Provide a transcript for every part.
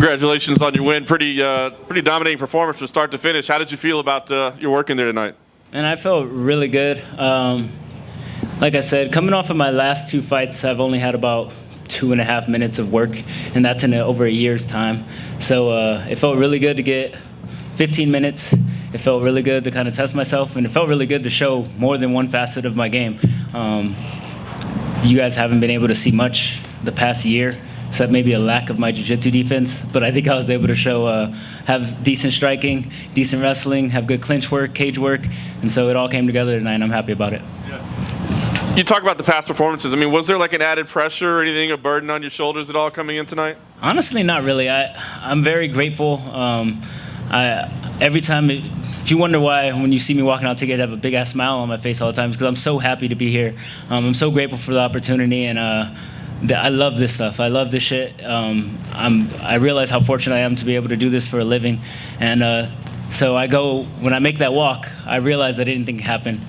Congratulations on your win. Pretty dominating performance from start to finish. How did you feel about your work in there tonight? And I felt really good. Like I said, coming off of my last two fights, I've only had about 2.5 minutes of work, and that's in over a year's time. So it felt really good to get 15 minutes. It felt really good to kind of test myself, and it felt really good to show more than one facet of my game. You guys haven't been able to see much the past year, except maybe a lack of my jiu-jitsu defense, but I think I was able to show, have decent striking, decent wrestling, have good clinch work, cage work, and so it all came together tonight, and I'm happy about it. Yeah. You talk about the past performances. I mean, was there like an added pressure or anything, a burden on your shoulders at all coming in tonight? Honestly, not really. I'm very grateful. Every time, if you wonder why when you see me walking out ticket, I have a big-ass smile on my face all the time, because I'm so happy to be here. I'm so grateful for the opportunity, and I love this stuff. I love this shit. I realize how fortunate I am to be able to do this for a living. And so when I make that walk, I realize that anything can happen.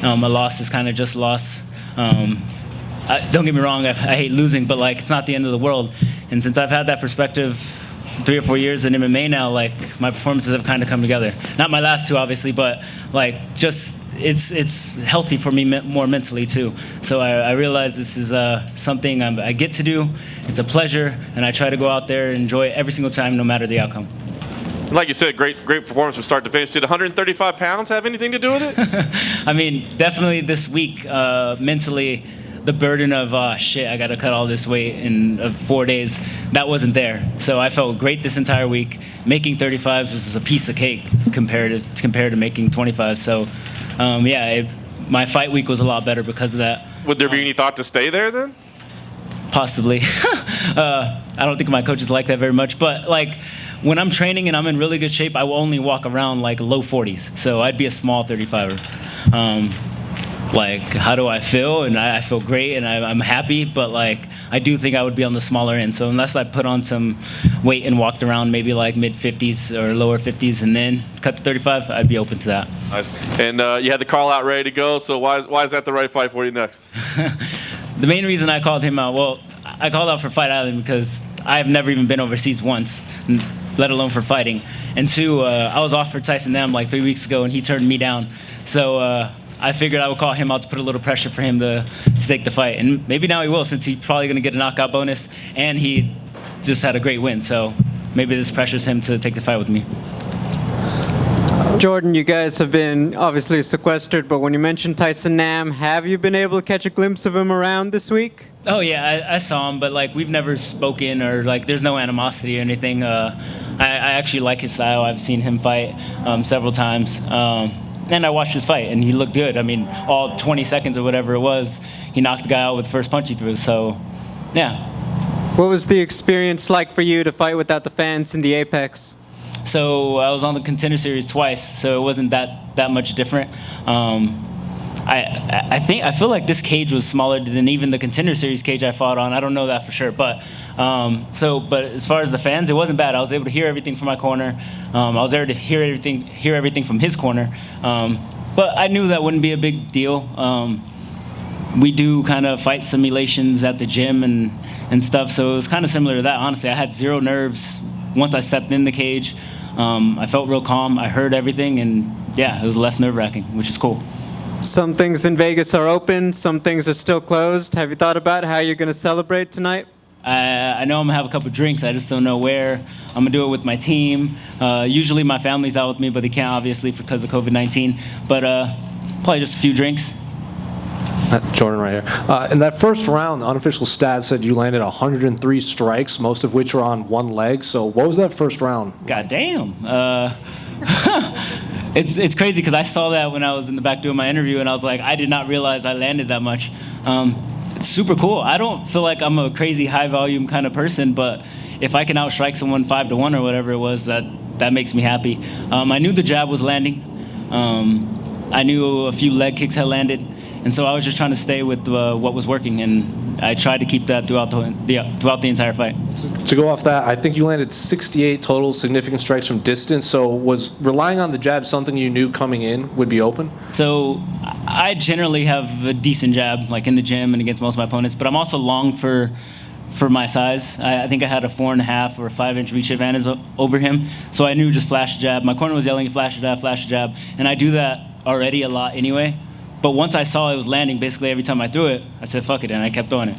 A loss is kind of just loss. Don't get me wrong, I hate losing, but like it's not the end of the world. And since I've had that perspective 3 or 4 years in MMA now, like my performances have kind of come together. Not my last two, obviously, but like just it's healthy for me more mentally too. So I realize this is something I get to do. It's a pleasure, and I try to go out there and enjoy it every single time, no matter the outcome. Like you said, great performance from start to finish. Did 135 pounds have anything to do with it? I mean, definitely this week, mentally, the burden of, shit, I got to cut all this weight in 4 days, that wasn't there. So I felt great this entire week. Making 35s was a piece of cake compared to making 25. So, my fight week was a lot better because of that. Would there be any thought to stay there then? Possibly. I don't think my coaches like that very much, but like, when I'm training and I'm in really good shape, I will only walk around like low 40s. So I'd be a small 35er. Like, how do I feel? And I feel great, and I'm happy, but like, I do think I would be on the smaller end. So unless I put on some weight and walked around maybe like mid 50s or lower 50s and then cut to 35, I'd be open to that. Nice. And you had the call out ready to go. So why is that the right fight for you next? The main reason I called him out, well, I called out for Fight Island because I've never even been overseas once, let alone for fighting. And two, I was offered Tyson Nam like 3 weeks ago, and he turned me down. So I figured I would call him out to put a little pressure for him to take the fight. And maybe now he will, since he's probably going to get a knockout bonus, and he just had a great win. So maybe this pressures him to take the fight with me. Jordan, you guys have been obviously sequestered, but when you mentioned Tyson Nam, have you been able to catch a glimpse of him around this week? Oh yeah, I saw him, but like we've never spoken, or like there's no animosity or anything. I actually like his style. I've seen him fight several times, and I watched his fight, and he looked good. I mean, all 20 seconds or whatever it was, he knocked the guy out with the first punch he threw. So, yeah. What was the experience like for you to fight without the fans in the Apex? So I was on the Contender Series twice, so it wasn't that much different. I feel like this cage was smaller than even the Contender Series cage I fought on. I don't know that for sure, but but as far as the fans, it wasn't bad. I was able to hear everything from my corner. I was able to hear everything from his corner. But I knew that wouldn't be a big deal. We do kind of fight simulations at the gym and stuff, so it was kind of similar to that. Honestly, I had zero nerves once I stepped in the cage. I felt real calm. I heard everything, and yeah, it was less nerve-wracking, which is cool. Some things in Vegas are open, some things are still closed. Have you thought about how you're going to celebrate tonight? I know I'm going to have a couple drinks. I just don't know where. I'm going to do it with my team. Usually my family's out with me, but they can't, obviously, because of COVID-19. But probably just a few drinks. Jordan right here. In that first round, the unofficial stats said you landed 103 strikes, most of which were on one leg. So what was that first round? God damn. It's crazy because I saw that when I was in the back doing my interview, and I was like, I did not realize I landed that much. It's super cool. I don't feel like I'm a crazy high volume kind of person, but if I can outstrike someone 5-1 or whatever it was, that makes me happy. I knew the jab was landing. I knew a few leg kicks had landed. And so I was just trying to stay with what was working, and I tried to keep that throughout the entire fight. To go off that, I think you landed 68 total significant strikes from distance. So was relying on the jab something you knew coming in would be open? So I generally have a decent jab, like in the gym and against most of my opponents, but I'm also long for for my size. I think I had a 4.5 or 5-inch reach advantage over him. So I knew just flash a jab. My corner was yelling flash a jab. And I do that already a lot anyway. But once I saw it was landing basically every time I threw it, I said, fuck it, and I kept throwing it.